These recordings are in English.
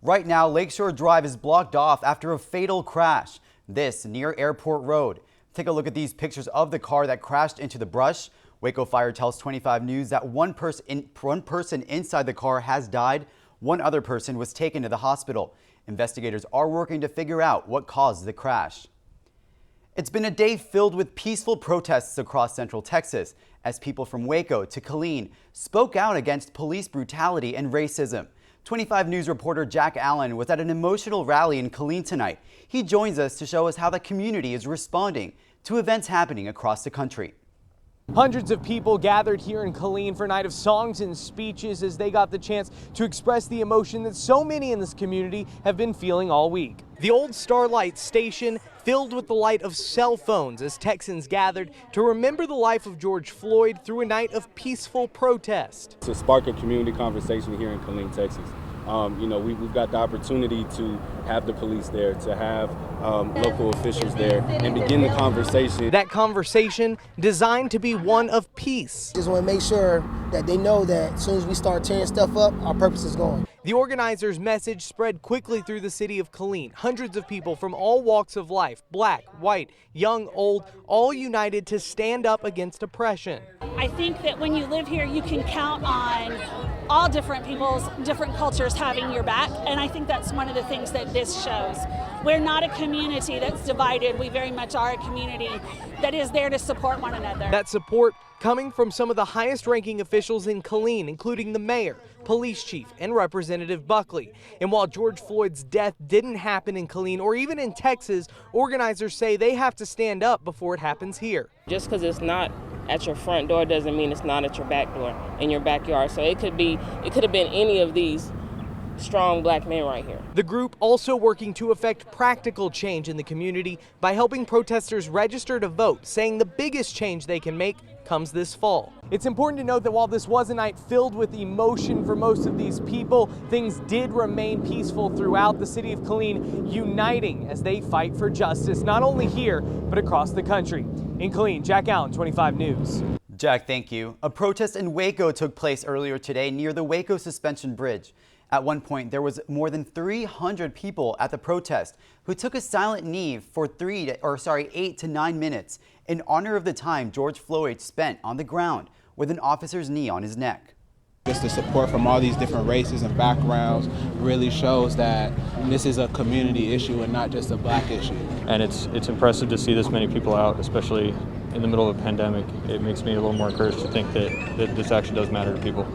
Right now, Lakeshore Drive is blocked off after a fatal crash. This near Airport Road. Take a look at these pictures of the car that crashed into the brush. Waco Fire tells 25 News that one person inside the car has died. One other person was taken to the hospital. Investigators are working to figure out what caused the crash. It's been a day filled with peaceful protests across Central Texas as people from Waco to Killeen spoke out against police brutality and racism. 25 News reporter Jack Allen was at an emotional rally in Killeen tonight. He joins us to show us how the community is responding to events happening across the country. Hundreds of people gathered here in Killeen for a night of songs and speeches as they got the chance to express the emotion that so many in this community have been feeling all week. The old Starlight station filled with the light of cell phones as Texans gathered to remember the life of George Floyd through a night of peaceful protest. To spark a community conversation here in Killeen, Texas. We've got the opportunity to have the police there, to have local officials there, and begin the conversation. That conversation designed to be one of peace. Just want to make sure that they know that as soon as we start tearing stuff up, our purpose is gone. The organizers' message spread quickly through the city of Killeen. Hundreds of people from all walks of life, black, white, young, old, all united to stand up against oppression. I think that when you live here, you can count on all different people's different cultures having your back, and I think that's one of the things that this shows. We're not a community that's divided. We very much are a community that is there to support one another. That support coming from some of the highest ranking officials in Killeen, including the mayor, police chief, and Representative Buckley. And while George Floyd's death didn't happen in Killeen or even in Texas, organizers say they have to stand up before it happens here. Just because it's not at your front door doesn't mean it's not at your back door, in your backyard. So it could have been any of these strong black men right here. The group also working to effect practical change in the community by helping protesters register to vote, saying the biggest change they can make comes this fall. It's important to note that while this was a night filled with emotion for most of these people, things did remain peaceful throughout the city of Killeen, uniting as they fight for justice, not only here, but across the country. In Killeen, Jack Allen, 25 News. Jack, thank you. A protest in Waco took place earlier today near the Waco Suspension Bridge. At one point, there was more than 300 people at the protest who took a silent knee for 8 to 9 minutes in honor of the time George Floyd spent on the ground with an officer's knee on his neck. Just the support from all these different races and backgrounds really shows that this is a community issue and not just a black issue. And it's impressive to see this many people out, especially in the middle of a pandemic. It makes me a little more encouraged to think that this actually does matter to people.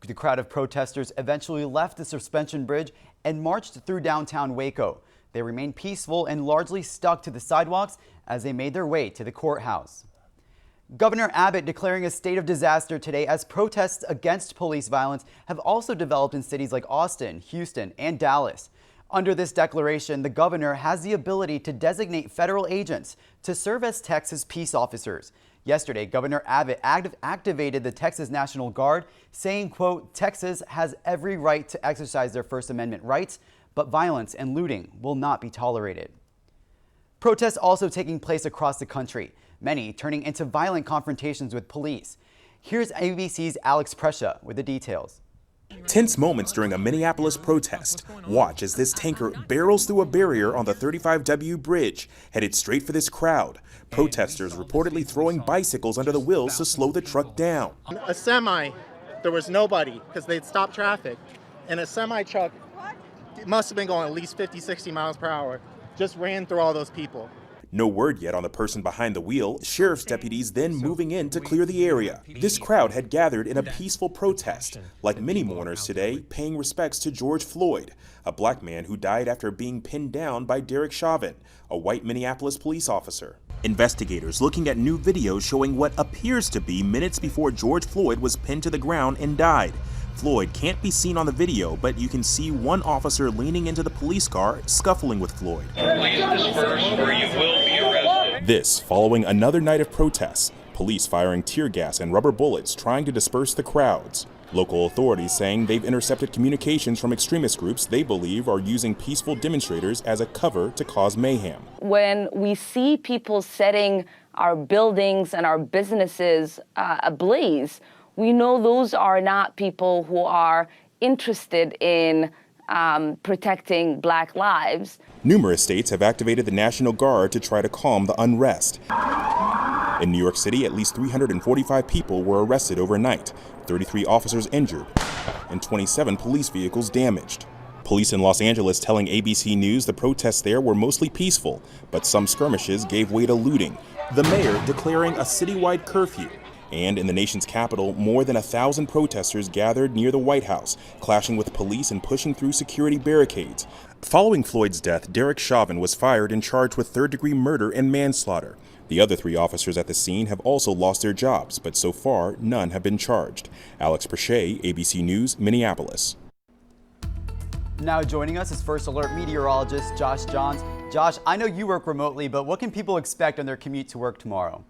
The crowd of protesters eventually left the suspension bridge and marched through downtown Waco. They remained peaceful and largely stuck to the sidewalks as they made their way to the courthouse. Governor Abbott declaring a state of disaster today as protests against police violence have also developed in cities like Austin, Houston, and Dallas. Under this declaration, the governor has the ability to designate federal agents to serve as Texas peace officers. Yesterday, Governor Abbott activated the Texas National Guard, saying, quote, Texas has every right to exercise their First Amendment rights, but violence and looting will not be tolerated. Protests also taking place across the country, many turning into violent confrontations with police. Here's ABC's Alex Prescia with the details. Tense moments during a Minneapolis protest. Watch as this tanker barrels through a barrier on the 35W bridge, headed straight for this crowd. Protesters reportedly throwing bicycles under the wheels to slow the truck down. A semi, there was nobody because they'd stopped traffic. And a semi truck, it must have been going at least 50, 60 miles per hour, just ran through all those people. No word yet on the person behind the wheel, sheriff's deputies then moving in to clear the area. This crowd had gathered in a peaceful protest, like many mourners today, paying respects to George Floyd, a black man who died after being pinned down by Derek Chauvin, a white Minneapolis police officer. Investigators looking at new videos showing what appears to be minutes before George Floyd was pinned to the ground and died. Floyd can't be seen on the video, but you can see one officer leaning into the police car, scuffling with Floyd. Please disperse or you will be arrested. This following another night of protests, police firing tear gas and rubber bullets trying to disperse the crowds. Local authorities saying they've intercepted communications from extremist groups they believe are using peaceful demonstrators as a cover to cause mayhem. When we see people setting our buildings and our businesses ablaze, we know those are not people who are interested in protecting Black lives. Numerous states have activated the National Guard to try to calm the unrest. In New York City, at least 345 people were arrested overnight, 33 officers injured, and 27 police vehicles damaged. Police in Los Angeles telling ABC News the protests there were mostly peaceful, but some skirmishes gave way to looting, the mayor declaring a citywide curfew. And in the nation's capital, more than 1,000 protesters gathered near the White House, clashing with police and pushing through security barricades. Following Floyd's death, Derek Chauvin was fired and charged with third-degree murder and manslaughter. The other 3 officers at the scene have also lost their jobs, but so far, none have been charged. Alex Prochet, ABC News, Minneapolis. Now joining us is First Alert meteorologist Josh Johns. Josh, I know you work remotely, but what can people expect on their commute to work tomorrow?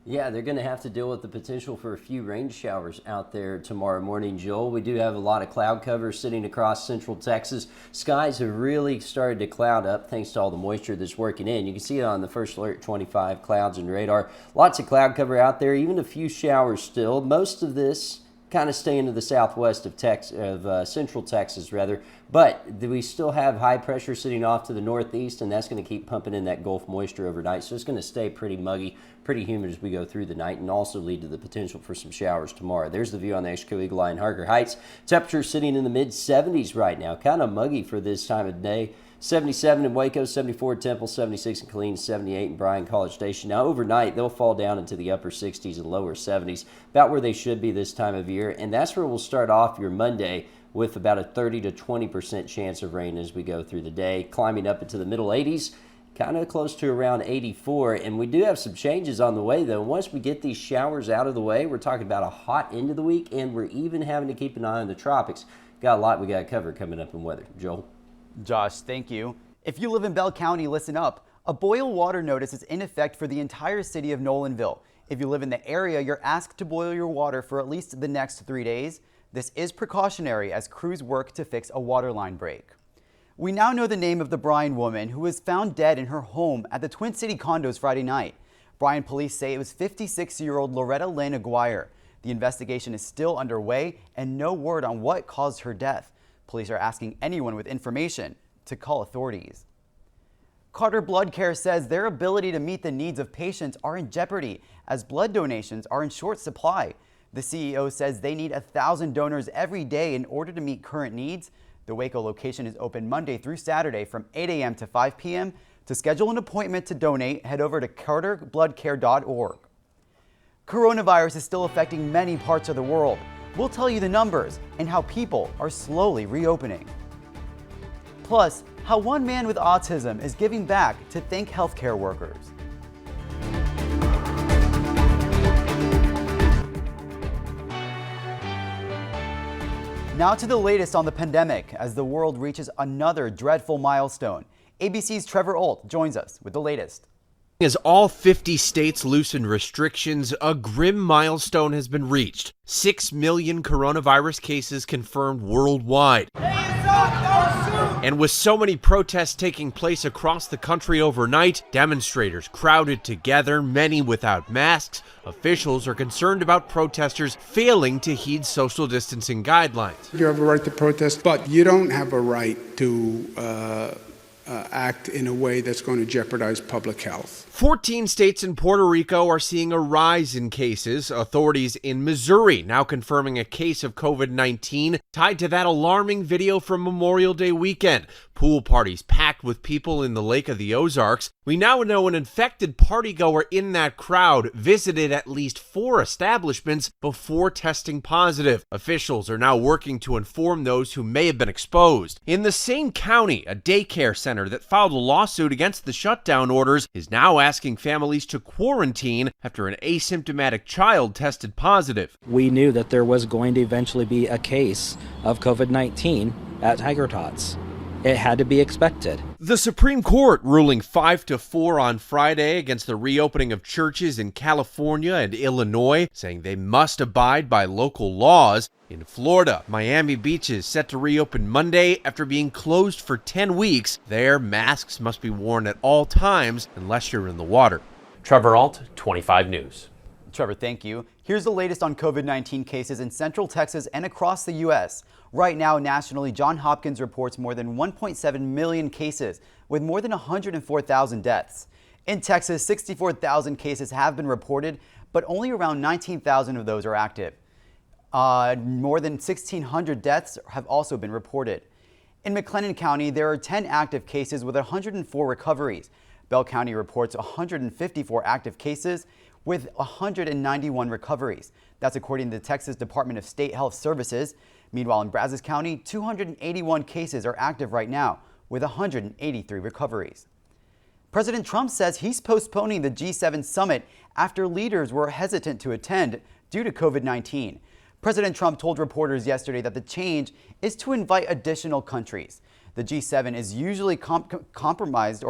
Yeah, they're going to have to deal with the potential for a few rain showers out there tomorrow morning, Joel. We do have a lot of cloud cover sitting across central Texas. Skies have really started to cloud up thanks to all the moisture that's working in. You can see it on the First Alert 25 clouds and radar. Lots of cloud cover out there, even a few showers still. Most of this kind of staying to the southwest of central Texas, but we still have high pressure sitting off to the northeast, and that's going to keep pumping in that Gulf moisture overnight. So it's going to stay pretty muggy, pretty humid as we go through the night, and also lead to the potential for some showers tomorrow. There's the view on the Exco Eagle Eye in Harker Heights. Temperature sitting in the mid-70s right now, kind of muggy for this time of day. 77 in Waco, 74 in Temple, 76 in Killeen, 78 in Bryan College Station. Now overnight, they'll fall down into the upper 60s and lower 70s, about where they should be this time of year. And that's where we'll start off your Monday with about a 30 to 20% chance of rain as we go through the day, climbing up into the middle 80s, kind of close to around 84. And we do have some changes on the way, though. Once we get these showers out of the way, we're talking about a hot end of the week, and we're even having to keep an eye on the tropics. Got a lot we got to cover coming up in weather. Joel? Josh, thank you. If you live in Bell County, listen up. A boil water notice is in effect for the entire city of Nolanville. If you live in the area, you're asked to boil your water for at least the next 3 days. This is precautionary as crews work to fix a water line break. We now know the name of the Bryan woman who was found dead in her home at the Twin City condos Friday night. Bryan police say it was 56-year-old Loretta Lynn Aguirre. The investigation is still underway and no word on what caused her death. Police are asking anyone with information to call authorities. Carter Blood Care says their ability to meet the needs of patients are in jeopardy as blood donations are in short supply. The CEO says they need 1,000 donors every day in order to meet current needs. The Waco location is open Monday through Saturday from 8 a.m. to 5 p.m. To schedule an appointment to donate, head over to carterbloodcare.org. Coronavirus is still affecting many parts of the world. We'll tell you the numbers and how people are slowly reopening. Plus, how one man with autism is giving back to thank healthcare workers. Now to the latest on the pandemic as the world reaches another dreadful milestone. ABC's Trevor Alt joins us with the latest. As all 50 states loosen restrictions, a grim milestone has been reached. 6 million coronavirus cases confirmed worldwide. And with so many protests taking place across the country overnight, demonstrators crowded together, many without masks, officials are concerned about protesters failing to heed social distancing guidelines. You have a right to protest, but you don't have a right to act in a way that's going to jeopardize public health. 14 states and Puerto Rico are seeing a rise in cases. Authorities in Missouri now confirming a case of COVID-19 tied to that alarming video from Memorial Day weekend. Pool parties packed with people in the Lake of the Ozarks. We now know an infected partygoer in that crowd visited at least 4 establishments before testing positive. Officials are now working to inform those who may have been exposed. In the same county, a daycare center that filed a lawsuit against the shutdown orders is now asking families to quarantine after an asymptomatic child tested positive. We knew that there was going to eventually be a case of COVID-19 at Tiger Tots. It had to be expected. The Supreme Court ruling 5-4 on Friday against the reopening of churches in California and Illinois, saying they must abide by local laws. In Florida, Miami Beach is set to reopen Monday after being closed for 10 weeks. There, masks must be worn at all times unless you're in the water. Trevor Alt, 25 News. Trevor, thank you. Here's the latest on COVID-19 cases in Central Texas and across the U.S. Right now, nationally, Johns Hopkins reports more than 1.7 million cases with more than 104,000 deaths. In Texas, 64,000 cases have been reported, but only around 19,000 of those are active. More than 1,600 deaths have also been reported. In McLennan County, there are 10 active cases with 104 recoveries. Bell County reports 154 active cases with 191 recoveries. That's according to the Texas Department of State Health Services. Meanwhile, in Brazos County, 281 cases are active right now with 183 recoveries. President Trump says he's postponing the G7 summit after leaders were hesitant to attend due to COVID-19. President Trump told reporters yesterday that the change is to invite additional countries. The G7 is usually comprised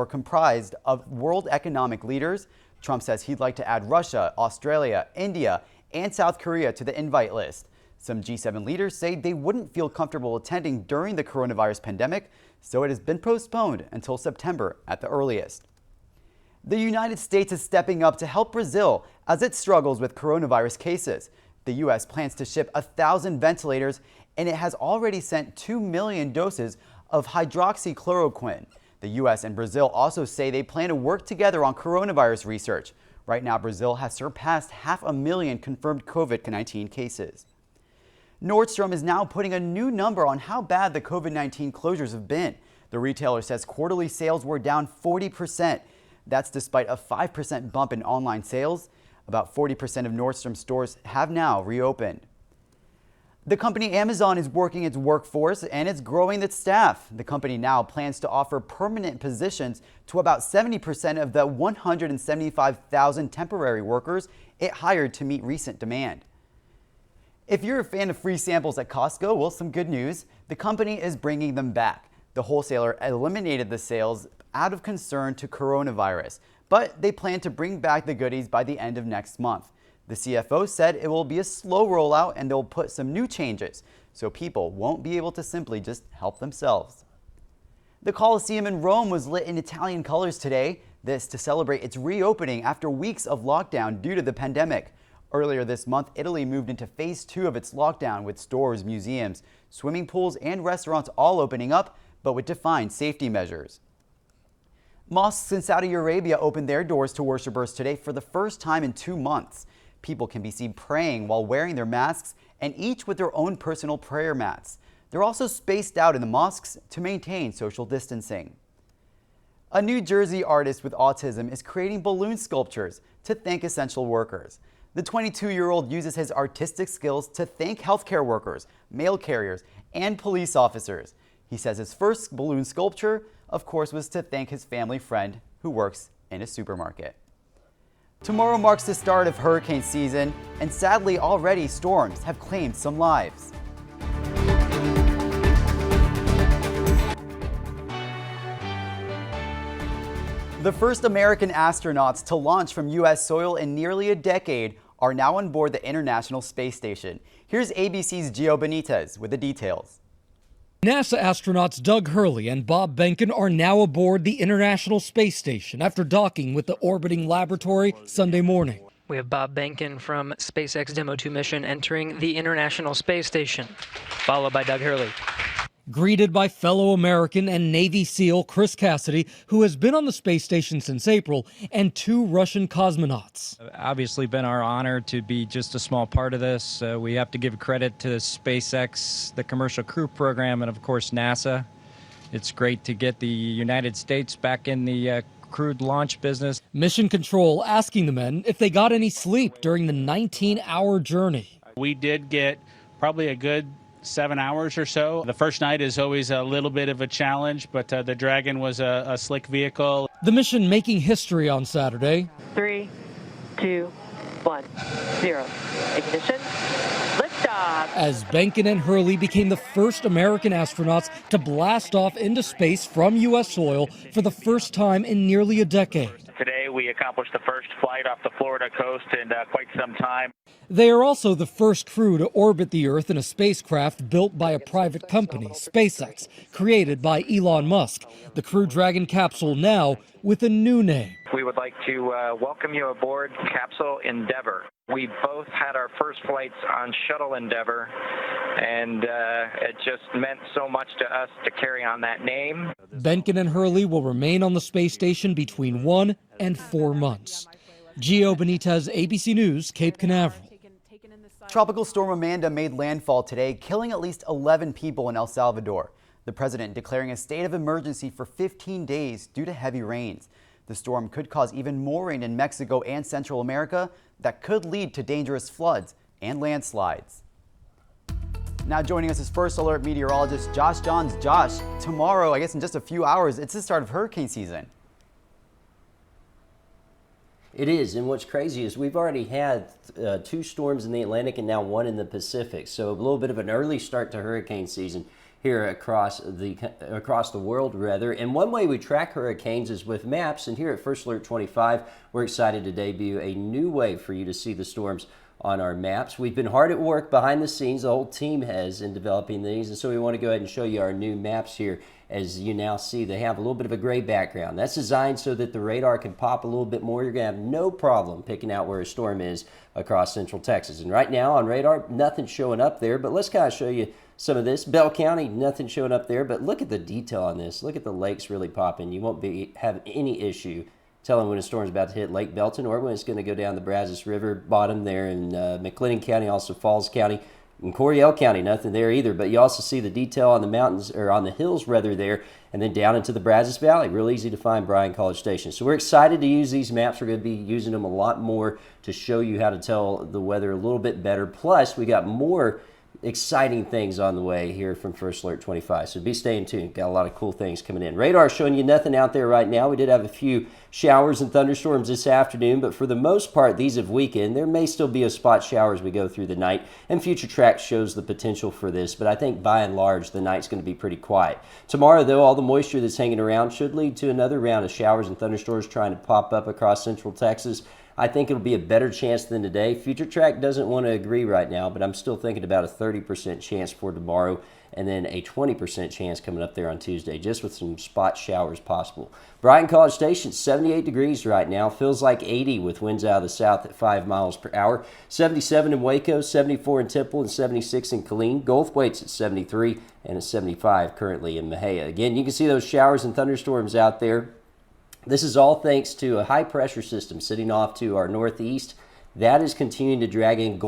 of world economic leaders. Trump says he'd like to add Russia, Australia, India, and South Korea to the invite list. Some G7 leaders say they wouldn't feel comfortable attending during the coronavirus pandemic, so it has been postponed until September at the earliest. The United States is stepping up to help Brazil as it struggles with coronavirus cases. The U.S. plans to ship 1,000 ventilators, and it has already sent 2 million doses of hydroxychloroquine. The U.S. and Brazil also say they plan to work together on coronavirus research. Right now, Brazil has surpassed 500,000 confirmed COVID-19 cases. Nordstrom is now putting a new number on how bad the COVID-19 closures have been. The retailer says quarterly sales were down 40%. That's despite a 5% bump in online sales. About 40% of Nordstrom stores have now reopened. The company Amazon is working its workforce and it's growing its staff. The company now plans to offer permanent positions to about 70% of the 175,000 temporary workers it hired to meet recent demand. If you're a fan of free samples at Costco, well, some good news. The company is bringing them back. The wholesaler eliminated the sales out of concern to coronavirus, but they plan to bring back the goodies by the end of next month. The CFO said it will be a slow rollout and they'll put some new changes so people won't be able to simply just help themselves. The Colosseum in Rome was lit in Italian colors today, this to celebrate its reopening after weeks of lockdown due to the pandemic. Earlier this month, Italy moved into phase 2 of its lockdown with stores, museums, swimming pools, and restaurants all opening up, but with defined safety measures. Mosques in Saudi Arabia opened their doors to worshipers today for the first time in 2 months. People can be seen praying while wearing their masks and each with their own personal prayer mats. They're also spaced out in the mosques to maintain social distancing. A New Jersey artist with autism is creating balloon sculptures to thank essential workers. The 22-year-old uses his artistic skills to thank healthcare workers, mail carriers, and police officers. He says his first balloon sculpture, of course, was to thank his family friend who works in a supermarket. Tomorrow marks the start of hurricane season, and sadly already storms have claimed some lives. The first American astronauts to launch from U.S. soil in nearly a decade are now on board the International Space Station. Here's ABC's Gio Benitez with the details. NASA astronauts Doug Hurley and Bob Behnken are now aboard the International Space Station after docking with the orbiting laboratory Sunday morning. We have Bob Behnken from SpaceX Demo 2 mission entering the International Space Station, followed by Doug Hurley. Greeted by fellow American and Navy SEAL Chris Cassidy, who has been on the space station since April, and 2 Russian cosmonauts. Obviously been our honor to be just a small part of this. We have to give credit to SpaceX, the Commercial Crew Program, and of course NASA. It's great to get the United States back in the crewed launch business. Mission Control asking the men if they got any sleep during the 19-hour journey. We did get probably a good 7 hours or so. The first night is always a little bit of a challenge, but the Dragon was a slick vehicle. The mission making history on Saturday. 3, 2, 1, 0. Ignition. Liftoff. As Behnken and Hurley became the first American astronauts to blast off into space from U.S. soil for the first time in nearly a decade. Today we accomplished the first flight off the Florida coast in quite some time. They are also the first crew to orbit the Earth in a spacecraft built by a private company, SpaceX, created by Elon Musk. The Crew Dragon capsule now with a new name. We would like to welcome you aboard Capsule Endeavor. We both had our first flights on Shuttle Endeavor, and it just meant so much to us to carry on that name. Benkin and Hurley will remain on the space station between 1 and 4 months. Gio Benitez, ABC News, Cape Canaveral. Tropical storm Amanda made landfall today, killing at least 11 people in El Salvador. The president declaring a state of emergency for 15 days due to heavy rains. The storm could cause even more rain in Mexico and Central America that could lead to dangerous floods and landslides. Now joining us is First Alert meteorologist Josh Johns. Josh, tomorrow, I guess in just a few hours, it's the start of hurricane season. It is, and what's crazy is we've already had 2 storms in the Atlantic and now 1 in the Pacific. So a little bit of an early start to hurricane season here across the world, rather. And one way we track hurricanes is with maps. And here at First Alert 25, we're excited to debut a new way for you to see the storms on our maps. We've been hard at work behind the scenes, the whole team has, in developing these, and so we want to go ahead and show you our new maps here. As you now see, they have a little bit of a gray background. That's designed so that the radar can pop a little bit more. You're going to have no problem picking out where a storm is across central Texas. And right now on radar, nothing's showing up there, but let's kind of show you some of this. Bell County, nothing showing up there, but look at the detail on this. Look at the lakes really popping. You won't have any issue telling when a storm is about to hit Lake Belton or when it's going to go down the Brazos River bottom there in McLennan County, also Falls County. In Coryell County, nothing there either, but you also see the detail on the mountains, or on the hills rather, there, and then down into the Brazos Valley. Real easy to find Bryan College Station. So we're excited to use these maps. We're going to be using them a lot more to show you how to tell the weather a little bit better. Plus, we got more exciting things on the way here from First Alert 25. So be staying tuned. Got a lot of cool things coming in. Radar showing you nothing out there right now. We did have a few showers and thunderstorms this afternoon, but for the most part, these have weakened. There may still be a spot shower as we go through the night, and Future Track shows the potential for this, but I think by and large, the night's going to be pretty quiet. Tomorrow, though, all the moisture that's hanging around should lead to another round of showers and thunderstorms trying to pop up across central Texas. I think it'll be a better chance than today. Future Track doesn't want to agree right now, but I'm still thinking about a 30% chance for tomorrow and then a 20% chance coming up there on Tuesday, just with some spot showers possible. Bryan College Station, 78 degrees right now. Feels like 80 with winds out of the south at 5 miles per hour. 77 in Waco, 74 in Temple, and 76 in Killeen. Goldthwaite's at 73 and at 75 currently in Mejia. Again, you can see those showers and thunderstorms out there. This is all thanks to a high pressure system sitting off to our northeast. That is continuing to drag in